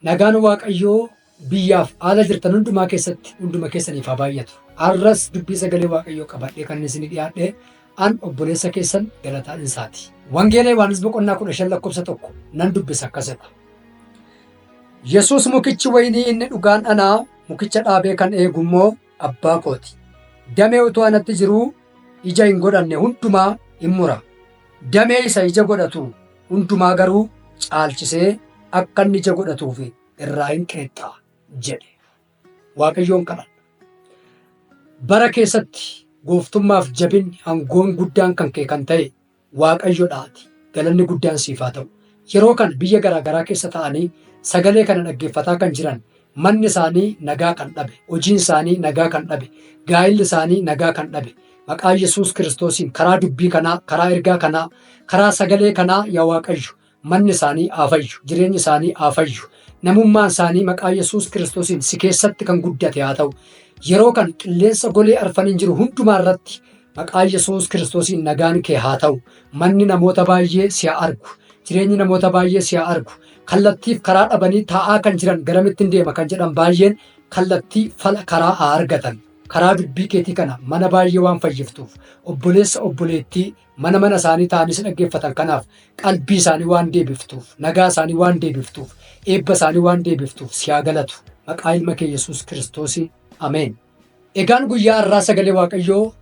Nagaan Waaqayyoo biyyaaf haala jirtan hundumaa keessatti hunduma keessaniif haa baay'atu. Har'as dubbii sagalee Waaqayyoo qabadhee kan isin dhiyaadhe an obboleessa keessan Galataa Dhinsaati. Wangeela Yohaannis boqonnaa 15:1 nan dubbisa akkasidha. Yesuus mukichi waynii inni dhugaan anaa mukicha dhaabee kan eegu immoo abbaa kooti. Damee utuu anatti jiruu ija hin godhanne hundumaa in mura. Damee isa ija godhatu hundumaa garuu caalchisee akka inni ija godhatuuf irraa hin qeexxaa jedhe. Waaqayyoon kadhadha. Bara keessatti gooftummaaf jabinni aangoon guddaan kan kee kan ta'e Waaqayyoodhaati. Galanni guddaan siif haa ta'u. Yeroo kana biyya garaagaraa keessa ta'anii sagalee kana dhaggeeffataa kan jiran manni isaanii nagaa kan dhabe, hojiin isaanii nagaa kan dhabe, gaa'illi isaanii nagaa kan dhabe. Maqaa Yesuus Kiristoosiin karaa dubbii kanaa, karaa ergaa kanaa, karaa sagalee kanaa yaa Waaqayyo manni isaanii haa fayyu, jireenyi isaanii haa fayyu, namummaan isaanii maqaa Yesuus Kiristoosiin si keessatti kan guddate haa ta'u. Yeroo kan qilleensa golee arfaniin jiru hundumaa irratti maqaa Yesuus Kiristoosiin nagaan kee haa ta'u. Manni namoota baay'ee si haa argu, jireenyi namoota baay'ee si haa argu. Kallattiif karaa dhabanii taa'aa kan jiran garamittiin deema kan jedhan baay'een kallattii fala karaa haa argatan. Karaa dubbii keetii kana mana baay'ee waan fayyiftuuf obboleessa obboleettii mana isaanii ta'anii si dhaggeeffatan kanaaf qalbii isaanii waan deebiftuuf, nagaa isaanii waan deebiftuuf, eebba isaanii waan deebiftuuf si haa galatu. Maqaa ilma kee Yesuus Kiristoosii ameen. Egaan guyyaa har'aa sagalee Waaqayyoo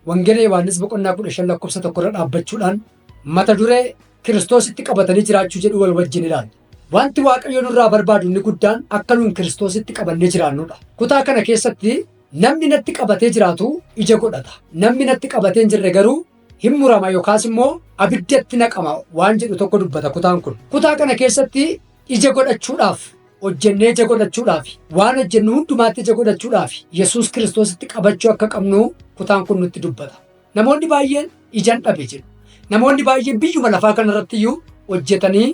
Wangeela Yohaannis boqonnaa 15:1 irra dhaabbachuudhaan mata duree Kiristoositti qabatanii jiraachuu jedhu wal wajjin ilaalla. Wanti Waaqayyo nurraa barbaadu inni guddaan akka nuun Kiristoositti qabannee jiraannudha. Kutaa kana keessatti namni natti qabatee jiraatu ija godhata. Namni natti qabatee hin jirre garuu hin murama yookaas immoo abiddatti naqama waan jedhu tokko dubbata kutaan kun. Kutaa kana keessatti ija godhachuudhaaf hojjennee ija godhachuudhaaf waan hojjennu hundumaatti ija godhachuudhaaf Yesuus Kiristoositti qabachuu akka qabnu kutaan kun nutti dubbata. Namoonni baay'een ijaan dhabe jedhu. Namoonni baay'een biyyuma lafaa kanarratti iyyuu hojjetanii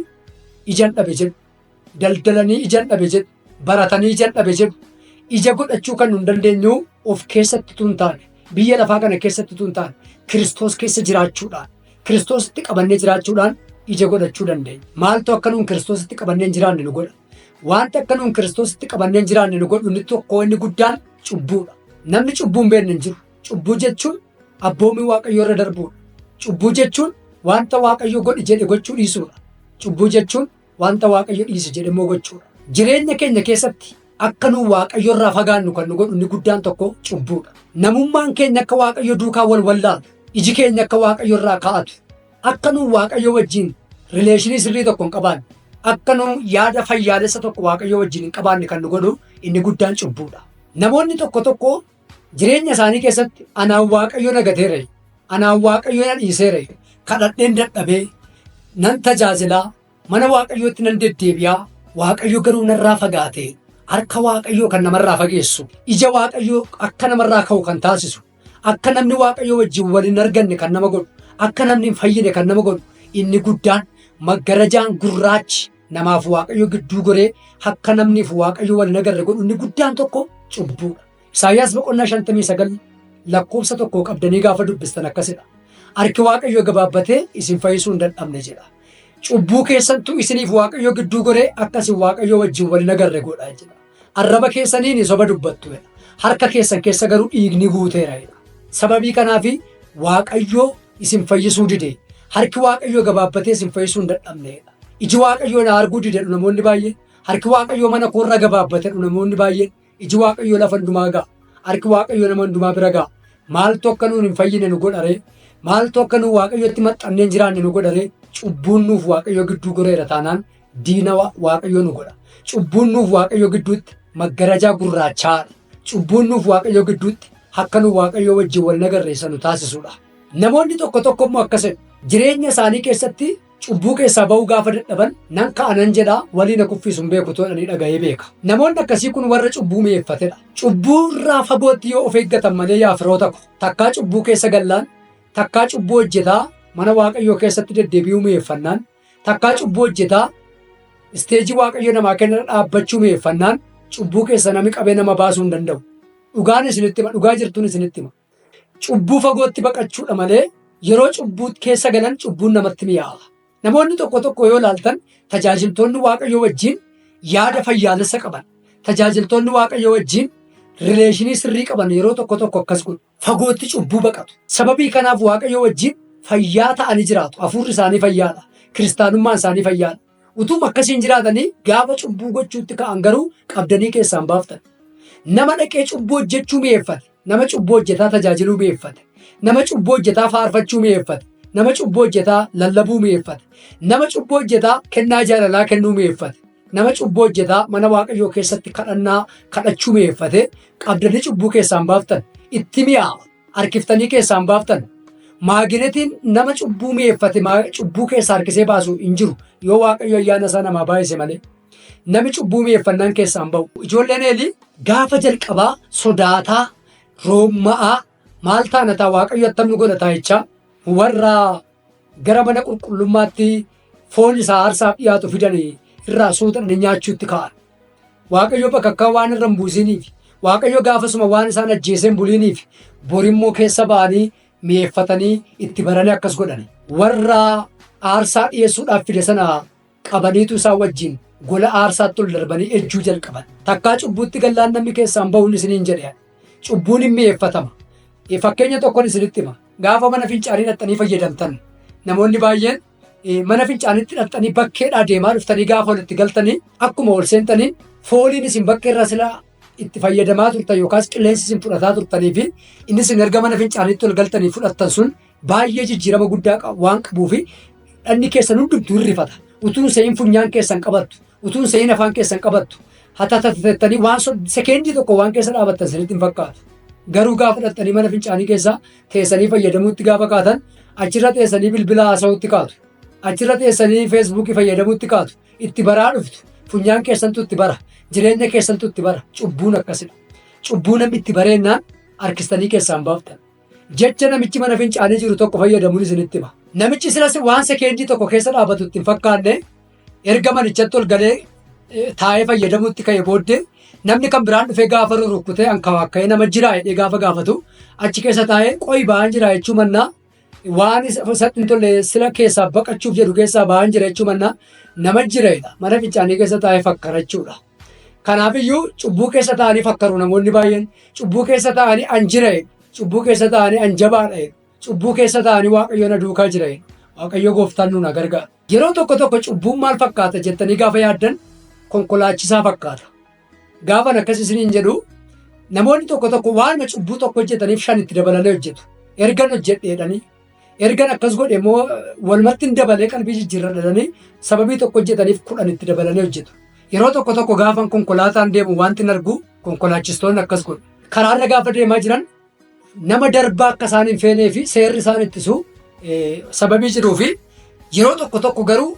ijaan dhabe jedhu. Daldalanii ijaan dhabe jedhu. Baratanii ijaan dhabe jedhu. Ija godhachuu kan nun dandeenyu of keessatti tun taane, biyya lafaa kana keessatti tun taane, Kiristoos keessa jiraachuudhaan, Kiristoositti qabannee jiraachuudhaan ija godhachuu dandeenya. Maaltu akka nuun Kiristoositti qabannee hin jiraanne nu godha? Wanti akka nuun Kiristoositti qabannee hin jiraanne nu godhu inni tokko inni guddaan cubbuudha. Namni cubbuu hin beekne hin jiru. Cubbuu jechuun abboomii Waaqayyoo irra darbuudha. Cubbuu jechuun wanta Waaqayyo godhi jedhe gochuu dhiisuudha. Cubbuu jechuun wanta Waaqayyo dhiise jedhe immoo gochuudha. Jireenya keenya keessatti akka nuun Waaqayyo irraa fagaannu kan nu godhu inni guddaan tokko cubbuudha. Namummaan keenya akka Waaqayyo duukaa wal wallaalu, iji keenya akka Waaqayyo irraa ka'atu, akka nuun Waaqayyo wajjin rileeshinii sirrii tokko hin qabaanne, akka nuun yaada fayyaalessa tokko Waaqayyo wajjin hin qabaanne kan nu godhu inni guddaan cubbuudha. Namoonni tokko tokko jireenya isaanii keessatti anaan Waaqayyo na gateera, anaan Waaqayyo na dhiiseera, kadhadheen dadhabee nan tajaajilaa, mana Waaqayyootti nan deddeebi'aa, Waaqayyo garuu narraa fagaate. Harka Waaqayyoo kan namarraa fageessu, ija Waaqayyoo akka namarraa ka'u kan taasisu, akka namni Waaqayyoo wajjin wal hin arganne kan nama godhu, akka namni hin fayyine kan nama godhu, inni guddaan maggarajaan gurraachi namaaf Waaqayyoo gidduu goree akka namniif Waaqayyoo wal hin agarre godhu inni guddaan tokko cubbuudha. Isaayyaas boqonnaa 59:1 qabdanii gaafa dubbistan akkasidha. Harki Waaqayyoo gabaabbatee isin fayyisuu hin dadhabne jedha. Cubbuu keessattuu isiniif Waaqayyoo gidduu goree akkasiin Waaqayyoo wajjin wal hin agarre godha jedha. Arraba keessaniin soba dubbattu jedha. Harka keessan keessa garuu dhiigni guuteera jedha. Sababii kanaaf Waaqayyoo isin fayyisuu dide. Harki Waaqayyoo gabaabbatee isin fayyisuu hin dadhabne jedha. Iji Waaqayyoo na arguu dide namoonni baay'een. Harki Waaqayyoo mana koorra gabaabbate namoonni baay'een. Iji Waaqayyoo lafa hundumaa ga'a. Harki Waaqayyoo nama hundumaa bira ga'a. Maaltu akka nuun hin fayyine nu godharee? Maaltu akka nuun Waaqayyootti maxxannee hin jiraanne nu godharee? Cubbuun nuuf Waaqayyoo gidduu goreera taanaan diina Waaqayyoo nu godha. Cubbuun nuuf Waaqayyoo gidduutti maggarajaa gurraachaadha. Cubbuun nuuf Waaqayyoo gidduutti akka nuuf Waaqayyoo wajjin wal nagarreessa nu taasisudha. Namoonni tokko tokko immoo akkasin jireenya isaanii keessatti cubbuu keessaa ba'uu gaafa dadhaban nan ka'anan jedhaa walii na kuffisu hin beeku to'anii dhaga'ee beeka. Namoonni akkasii kun warra cubbuu mi'eeffatedha. Cubbuu irraa fagootti yoo of eeggatan malee yaa firoota ko takkaa cubbuu keessa gallaan, takkaa cubbuu hojjetaa mana Waaqayyoo keessatti deddeebi'uu mi'eeffannaan, takkaa cubbuu hojjetaa isteejii Waaqayyoo namaa kenna dhaabbachuu mi'eeffannaan cubbuu keessa namni qabee nama baasuu hin danda'u. Dhugaan isinitti hima, dhugaa jirtuun isinitti hima. Cubbuu fagootti baqachuudha malee yeroo cubbuu keessa galan cubbuun namatti mi'aawa. Namoonni tokko tokko yoo ilaaltan tajaajiltoonni Waaqayyoo wajjin yaada fayyaalessa qaban, tajaajiltoonni waaqayyo wajjin rileeshinii sirrii qaban yeroo tokko tokko akkas godhu. Fagootti cubbuu baqatu. Sababii kanaaf waaqayyo wajjin fayyaa ta'anii jiraatu. Hafuurri isaanii fayyaadha. Kiristaanummaan isaanii fayyaadha. Utuu akkasiin jiraatanii gaafa cubbuu gochuutti ka'an garuu qabdanii keessaan baaftan. Nama dhaqee cubbuu hojjechuu mi'eeffate, nama cubbuu hojjetaa tajaajiluu mi'eeffate, nama cubbuu hojjetaa faarfachuu mi'eeffate, nama cubbuu hojjetaa lallabuu mi'eeffate, nama cubbuu hojjetaa kennaa jaalalaa kennuu mi'eeffate, nama cubbuu hojjetaa mana waaqayyoo keessatti kadhannaa kadhachuu mi'eeffate qabdanii cubbuu keessaan baaftan. Itti mi'aawa harkiftanii keessaan baaftan. Maaginetiin nama cubbuu mi'eeffate cubbuu keessa harkisee baasu hin jiru yoo waaqayyo ayyaana isaa namaa baay'ise malee. Nami cubbuu mi'eeffannaan keessaan ba'u. Ijoolleen Eelii gaafa jalqabaa sodaataa, roomma'aa, maal taanataa waaqayyo attam nu godhataa jechaa warra gara mana qulqullummaatti foon isaa aarsaaf dhiyaatu fidanii irraa suutanii nyaachuutti ka'an. Waaqayyo bakakkaa waan irra hin buusiniif, waaqayyo gaafasuma waan isaan ajjeeseen buliiniif borimmoo keessa ba'anii mi'eeffatanii itti baranii akkas godhani. Warra aarsaa dhiyeessuudhaaf fide sana qabaniitu isaan wajjin gola aarsaatti ol darbanii ejjuu jalqaban. Takkaa cubbuutti gallaan namni keessaan ba'uun isiniin jedhe. Cubbuun hin mi'eeffatama. Fakkeenya tokkoon isinitti hima. Gaafa mana fincaanii dhaxxanii fayyadamtan namoonni baay'een mana fincaaniitti dhaxxanii bakkeedhaa deemaa dhuftanii gaafa walitti galtanii akkuma ol seentanii fooliin isin bakka irraa silaa itti fayyadamaa turtan yookaas qilleensi isin fudhataa turtanii fi inni isin erga mana fincaaniitti ol galtanii fudhattan sun baay'ee jijjiirama guddaa waan qabuu fi dhanni keessan hundumtuu hirrifata. Utuun seeyin funyaan keessan qabattu, utuun seeyin afaan keessan qabattu, hatatatettanii waan sekeendii tokko waan keessa dhaabattan sanitti hin fakkaatu. Garuu gaafa dhaxxanii mana fincaanii keessaa teessanii fayyadamuutti gaafa kaatan achirra teessanii bilbila haasa'uutti kaatu. Achirra teessanii feesbuukii fayyadamuutti kaatu. Itti baraa dhuftu. Funyaan keessantu itti bara. Jireenya keessantu itti bara. Cubbuun akkasidha. Cubbuu namni itti bareennaan harkistanii keessaan baaftan. Jecha namichi mana fincaanii jiru tokko fayyadamuun isinitti hima. Namichi silas waan sekeendii tokko keessa dhaabatu itti hin fakkaanne erga manichatti ol galee taa'ee fayyadamuutti ka'e booddee namni kan biraan dhufee gaafa rukkutee hankawakka'ee nama jiraa jedhee gaafa gaafatu achi keessa taa'ee qo'i ba'aan jira jechuu mannaa waan isatti hin tolle sila keessaa baqachuuf jedhu keessaa ba'aan jira jechuu mannaa nama jireedha. Mana fincaanii keessa taa'ee fakkarachuudha. Kanaafiyyuu cubbuu keessa taa'anii fakkaru namoonni baay'een. Cubbuu keessa taa'anii an jiree, cubbuu keessa taa'anii an jabaadha, cubbuu keessa taa'anii waaqayyo na duukaa jiree. Waaqayyo gooftaan nu na gargaara. Yeroo tokko tokko cubbuun maal fakkaata jettanii gaafa yaaddan konkolaachisaa fakkaata. Gaafa akkas isiniin jedhu namoonni tokko tokko waan cubbuu tokko hojjetaniif 5 itti dabalanii hojjetu. Ergan hojjedheedhanii ergan akkas godhe immoo walumatti hin dabalee qalbii jijjiirradhanii sababii tokko hojjetaniif 10 itti dabalanii hojjetu. Yeroo tokko tokko gaafan konkolaataan deemu wanti hin argu konkolaachistoonni akkas godhu. Karaarra gaafa deemaa jiran nama darbaa akka isaan hin feenee fi seerri isaan ittisu sababii jiruu fi yeroo tokko tokko garuu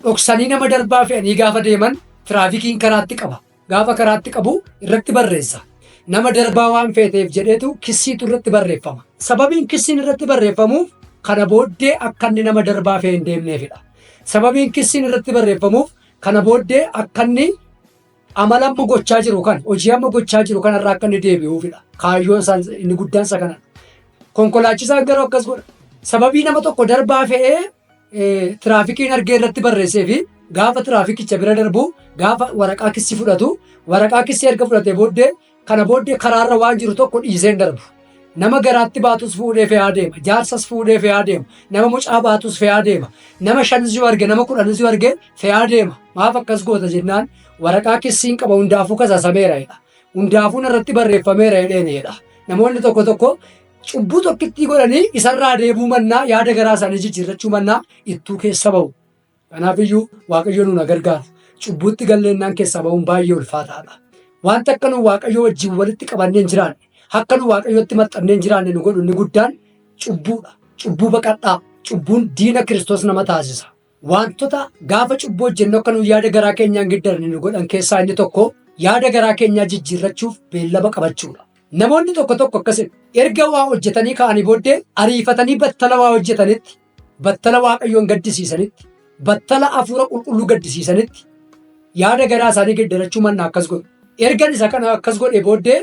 dhoksanii nama darbaa fe'anii gaafa deeman tiraafikiin karaatti qaba. Gaafa karaatti qabu irratti barreessa. Nama darbaa waan feeteef jedheetu kissiitu irratti barreeffama. Sababiin kissiin irratti barreeffamuuf kana booddee akka inni nama darbaa fe'ee hin deemneefidha. Sababiin kissiin irratti barreeffamuuf kana booddee akka inni amala amma gochaa jiru kan hojii amma gochaa jiru kanarraa akka inni deebi'uufidha. Kaayyoon isaan inni guddaan isa kanadha. Konkolaachisaan garuu akkas godha. Sababii nama tokko darbaa fe'ee tiraafikiin argee irratti barreessee fi gaafa tiraafikicha bira darbu gaafa waraqaa kissi fudhatu waraqaa kissi erga fudhatee booddee kana booddee karaarra waan jiru tokko dhiisee hin darbu. Nama garaatti baatus fuudhee fe'aa deema. Jaarsas fuudhee fe'aa deema. Nama mucaa baatus fe'aa deema. Nama 5 arge nama 10 arge fe'aa deema. Maaf akkas goota jennaan waraqaa kissiin qaba hundaafuu kasaasameera jedha. Hundaafuu irratti barreeffameera jedheenidha. Namoonni tokko tokko cubbuu tokkittii godhanii isarraa deebuu mannaa yaada garaa isaanii jijjiirrachuu mannaa ittuu keessa ba'u. Kanaafiyyuu waaqayyo nu gargaaru. Cubbuutti galleennaan keessaa ba'uun baay'ee ulfaataadha. Wanta akka nu waaqayyo wajjin walitti qabannee hin jiraanne, akka nu waaqayyotti maxxannee hin jiraanne nu godhu inni guddaan cubbuudha. Cubbuu baqadhaa. Cubbuun diina Kiristoos nama taasisa. Wantoota gaafa cubbuu hojjennu akka nu yaada garaa keenyaan giddarne nu godhan keessaa inni tokko yaada garaa keenyaa jijjiirrachuuf beellama qabachuudha. Namoonni tokko tokko akkasidha. Erga waa hojjetanii ka'anii booddee ariifatanii battala waa hojjetanitti, battala waaqayyoon gaddisiisanitti, battala hafuura qulqulluu gaddisiisanitti yaada garaa isaanii giddarachuu mannaa akkas godhu. Ergan isa kana akkas godhee booddee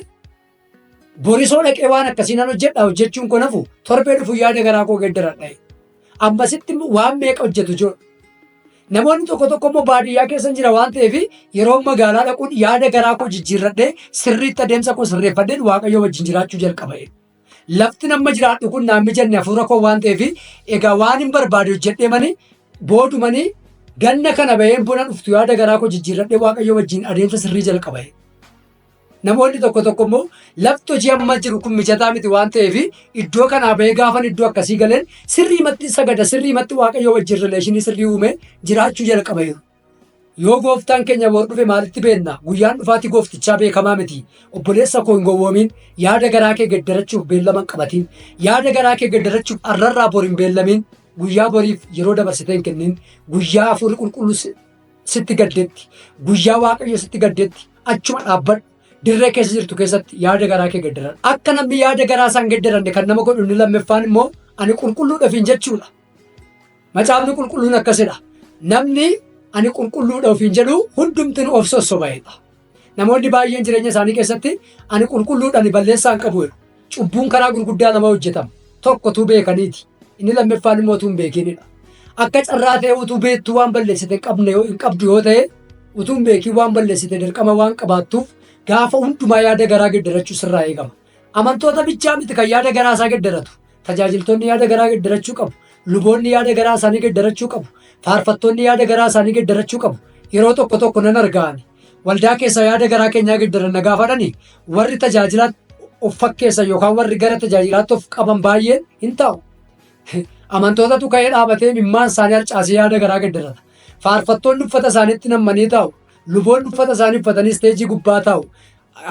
borisoo dhaqee waan akkasii nan hojjedha hojjechuun kun hafu torbee dhufu yaada garaa koo geddaradha. Ammasitti waan meeqa hojjetu jiru. Namoonni tokko tokko immoo baadiyyaa keessa jira waan ta'eef yeroo magaalaa dhaquun yaada garaa koo jijjiirradhee sirriitti adeemsa koo sirreeffadheen Waaqayyo wajjin jiraachuu jalqaba. Lafti nama jiraadhu kun naan mijanne hafuura koo waan ta'eef egaa waan hin barbaade hojjedhee mani boodumanii ganna kana baheen buna dhuftu yaada garaa koo jijjiirradhee Waaqayyo wajjin adeemsa sirrii jalqaba. Namoonni tokko tokko immoo lafti hojii amma jiru kun mijataa miti waan ta'eef iddoo kanaa bahee gaafan iddoo akkasii galeen sirriimatti sagada sirriimatti Waaqayyo wajjin rileeshinii sirrii uume jiraachuu jalqaba. Yoo gooftaan keenya bor dhufe maalitti beenna? Guyyaan dhufaatii gooftichaa beekamaa miti. Obboleessa koo hin gowwoomin. Yaada garaa kee gaddarachuuf beellama hin qabatin. Yaada garaa kee gaddarachuuf arrarraa bor hin beellamin. Guyyaa boriif yeroo dabarsitee hin kennin. Guyyaa hafuurri qulqulluu sitti gaddeetti. Guyyaa Waaqayyo sitti gaddeetti. Achuma dhaabbadhu. Dirree keessa jirtu keessatti yaada garaa kee gaddaran. Akka namni yaada garaa isaan gaddaranne kan nama godhu inni lammaffaan immoo ani qulqulluudhaafin jechuudha. Macaafni qulqulluun akkasidha. Namni ani qulqulluudha ofiin jedhu hundumtiin of sossobaa'edha. Namoonni baay'een jireenya isaanii keessatti ani qulqulluudha ani balleessaa hin qabu. Cubbuun karaa gurguddaa nama hojjetama. Tokkotu beekaniiti. Inni lammaffaan immoo utuu hin beekinidha. Akka carraa ta'e utuu beektuu waan balleessite hin qabdu yoo ta'e utuu hin beekiin waan balleessite dirqama waan qabaattuuf gaafa hundumaa yaada garaa gaddarachuu sirraa eegama. Amantoota bichaa miti kan yaada garaa isaa gaddaratu. Tajaajiltoonni yaada garaa gaddarachuu qabu. Luboonni yaada garaa isaanii gaddarachuu qabu. Faarfattoonni yaada garaa isaanii gaddarachuu qabu. Yeroo tokko tokko nan argaani. Waldaa keessa yaada garaa keenyaa gaddaranna gaafadhani warri tajaajilaatti of fakkeessan yookaan warri gara tajaajilaatti of qaban baay'een hin taa'u. Amantootatu ka'ee dhaabatee mimmaan isaanii harcaasee yaada garaa gaddarata. Faarfattoonni uffata isaaniitti nammanii taa'u. Luboonni uffata isaanii uffatanii isteejii gubbaa taa'u.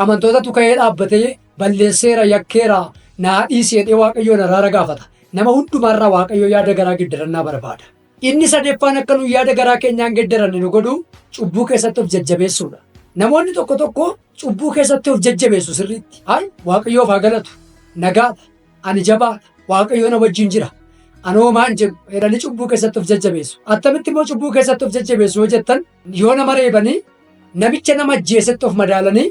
Amantootatu ka'ee dhaabbatee balleesseera yakkeera naa dhiisi jedhee Waaqayyoon araara gaafata. Nama hundumaarraa Waaqayyo yaada garaa gaddarannaa barbaada. Inni sadeeffaan akka nuyi yaada garaa keenyaan gaddaranne nu godhu cubbuu keessatti of jajjabeessuudha. Namoonni tokko tokko cubbuu keessatti of jajjabeessu sirriitti. Hayi Waaqayyoof haa galatu. Nagaadha. Ani jabaadha. Waaqayyo na wajjin jira. Anoo maan jedhu jedhanii cubbuu keessatti of jajjabeessu. Attamitti immoo cubbuu keessatti of jajjabeessu yoo jettan yoo nama reebanii namicha nama ajjeesetti of madaalanii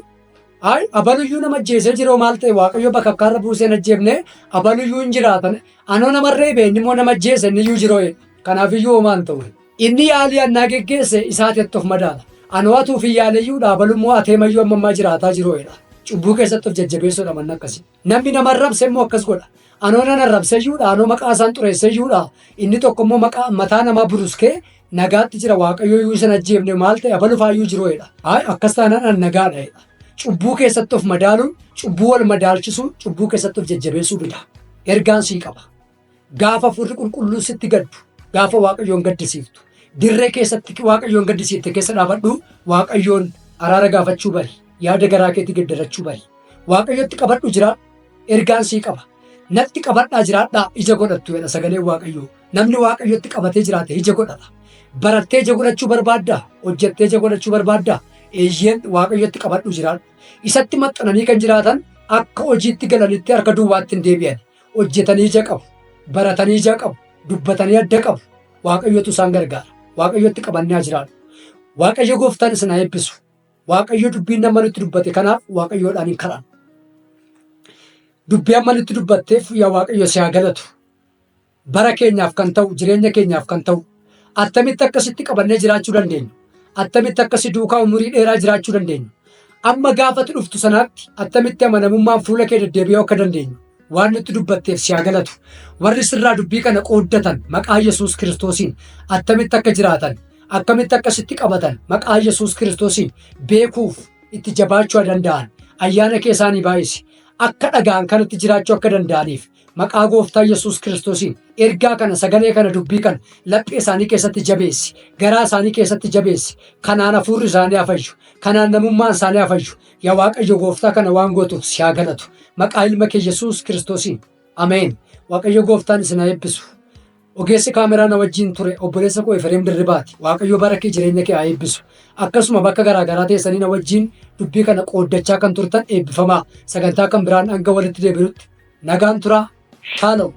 hayi abaluyyuu nama ajjeesee jiroo maal ta'e Waaqayyo bakakkaarra buusee hin ajjeefne abaluyyuu hin jiraatan anoo nama reebe inni immoo nama ajjeese inni iyyuu jiroo kanaafiyyuu homaan ta'u. Inni yaalii annaa geggeesse isaatitti of madaala. Anoo atuuf hin yaaleyyuudha abalummoo ateemayyuu ammammaa jiraataa jirooyedha. Cubbuu keessatti of jajjabeessuudha manni akkasii. Namni nama arrabse immoo akkas godha. Anoo nan arrabseyyuudha anoo maqaa isaan xureesseyyuudha inni tokko immoo mataa namaa buruskee nagaatti jira Waaqayyo iyyuu isin ajjeefne maal ta'e abalufaayyuu jirooyedha. Hayi akkas taanaan nagaadha. Cubbuu keessatti of madaaluun cubbuu wal madaalchisuu cubbuu keessatti of jajjabeessuu bida. Ergaan sii qaba. Gaafa hafuurri qulqulluun sitti gaddu gaafa Waaqayyoon gaddisiiftu dirree keessatti Waaqayyoon gaddisiifte keessa dhaabadhu Waaqayyoon araara gaafachuu bari yaada garaa keetti gaddarachuu bari Waaqayyotti qabadhu jiraadhu ergaan sii qaba. Natti qabadhaa jiraadhaa ija godhattu jedha sagaleen Waaqayyoo. Namni Waaqayyotti qabatee jiraate ija godhata. Barattee ija godhachuu barbaaddaa? Hojjettee ija godhachuu barbaaddaa? Eeyyeen Waaqayyotti qabadhu jiraadhu. Isatti maxxananii kan jiraatan akka hojiitti galanitti harka duwwaatti hin deebi'an. Hojjetanii ija qabu. Baratanii ija qabu. Dubbatanii adda qabu. Waaqayyotu isaan gargaara. Waaqayyotti qabannee jiraadhu. Waaqayyo gooftaan isin haa eebbisu. Waaqayyo dubbiin nama nutti dubbate kanaaf Waaqayyoodhaan hin kadhannu. Dubbii amma nutti dubbatteef yaa Waaqayyo si haa galatu. Bara keenyaaf kan ta'u jireenya keenyaaf kan ta'u attamitti akkasitti qabannee jiraachuu dandeenyu. Attamitti akkasi duukaa umurii dheeraa jiraachuu dandeenyu. Amma gaafatti dhuftu sanaatti attamitti amanamummaan fuula kee deddeebi'uu akka dandeenyu. Waan nutti dubbatteef si haa galatu. Warri sirraa dubbii kana qooddatan maqaa Yesuus Kiristoosiin attamitti akka jiraatan akkamitti akkasitti qabatan maqaa Yesuus Kiristoosiin beekuuf itti jabaachuu danda'an ayyaana kee isaanii baay'isi. Akka dhagaan kanatti jiraachuu akka danda'aniif maqaa gooftaa Yesuus Kiristoosiin ergaa kana sagalee kana dubbii kana laphee isaanii keessatti jabeessi garaa isaanii keessatti jabeessi kanaan hafuurri isaanii hafayyu kanaan namummaan isaanii hafayyu yaa Waaqayyo gooftaa kana waan gootuuf si haa galatu maqaa ilma kee Yesuus Kiristoosiin ameen. Waaqayyo gooftaan isin haa eebbisu. Ogeessi kaameraa na wajjin ture obboleessa koo Efreem Dirribaati. Waaqayyo bara kee jireenya kee haa eebbisu. Akkasuma bakka garaagaraa teessanii na wajjin dubbii kana qooddachaa kan turtan eebbifamaa. Sagantaa kan biraan hanga walitti deebinutti nagaan turaa. Shalom.